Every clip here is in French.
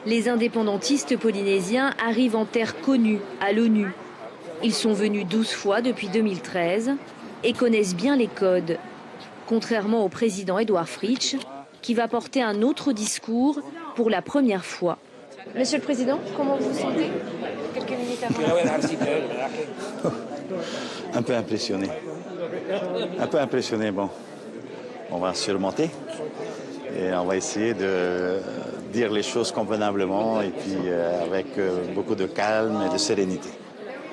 Les indépendantistes polynésiens arrivent en terre connue, à l'ONU. Ils sont venus 12 fois depuis 2013 et connaissent bien les codes. Contrairement au président Edouard Fritch, qui va porter un autre discours pour la première fois. Monsieur le Président, comment vous vous sentez quelques minutes avant? Un peu impressionné. Un peu impressionné, bon. On va surmonter et on va essayer de dire les choses convenablement et puis avec beaucoup de calme et de sérénité.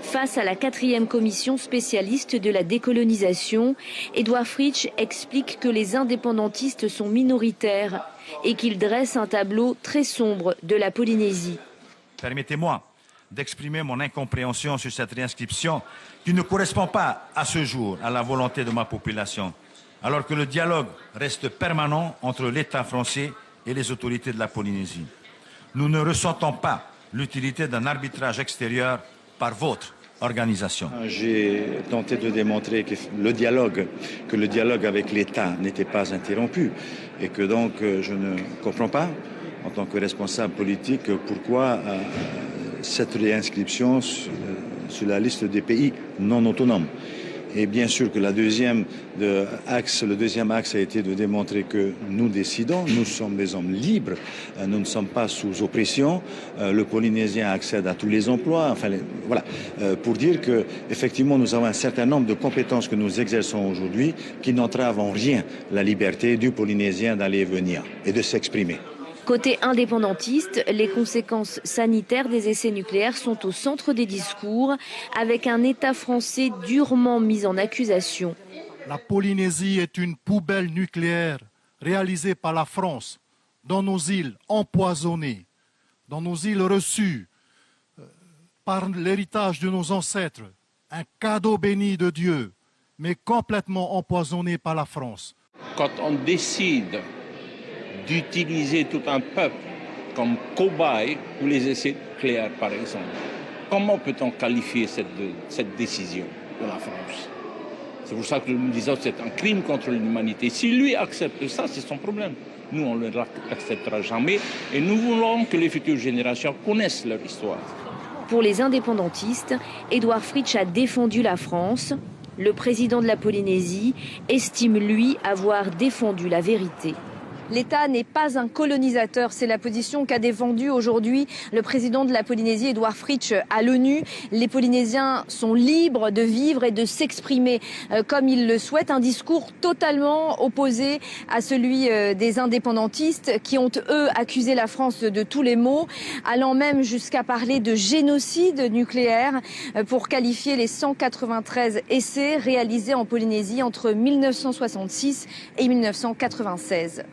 Face à la 4e commission spécialiste de la décolonisation, Edouard Fritch explique que les indépendantistes sont minoritaires et qu'il dresse un tableau très sombre de la Polynésie. Permettez-moi d'exprimer mon incompréhension sur cette réinscription qui ne correspond pas à ce jour à la volonté de ma population, alors que le dialogue reste permanent entre l'État français et les autorités de la Polynésie. Nous ne ressentons pas l'utilité d'un arbitrage extérieur par votre organisation. J'ai tenté de démontrer que le dialogue avec l'État n'était pas interrompu et que donc je ne comprends pas, en tant que responsable politique, pourquoi cette réinscription sur la liste des pays non autonomes. Et bien sûr que le deuxième axe a été de démontrer que nous décidons, nous sommes des hommes libres, nous ne sommes pas sous oppression, le Polynésien accède à tous les emplois, enfin voilà, pour dire que effectivement nous avons un certain nombre de compétences que nous exerçons aujourd'hui qui n'entravent en rien la liberté du Polynésien d'aller et venir et de s'exprimer. Côté indépendantiste, les conséquences sanitaires des essais nucléaires sont au centre des discours, avec un État français durement mis en accusation. La Polynésie est une poubelle nucléaire réalisée par la France dans nos îles empoisonnées, dans nos îles reçues par l'héritage de nos ancêtres, un cadeau béni de Dieu, mais complètement empoisonné par la France. Quand on décide d'utiliser tout un peuple comme cobaye pour les essais nucléaires, par exemple. Comment peut-on qualifier cette décision de la France? C'est pour ça que nous disons que c'est un crime contre l'humanité. Si lui accepte ça, c'est son problème. Nous, on ne l'acceptera jamais et nous voulons que les futures générations connaissent leur histoire. Pour les indépendantistes, Edouard Fritch a défendu la France. Le président de la Polynésie estime, lui, avoir défendu la vérité. L'État n'est pas un colonisateur, c'est la position qu'a défendue aujourd'hui le président de la Polynésie, Edouard Fritch, à l'ONU. Les Polynésiens sont libres de vivre et de s'exprimer comme ils le souhaitent. Un discours totalement opposé à celui des indépendantistes qui ont, eux, accusé la France de tous les maux, allant même jusqu'à parler de génocide nucléaire pour qualifier les 193 essais réalisés en Polynésie entre 1966 et 1996.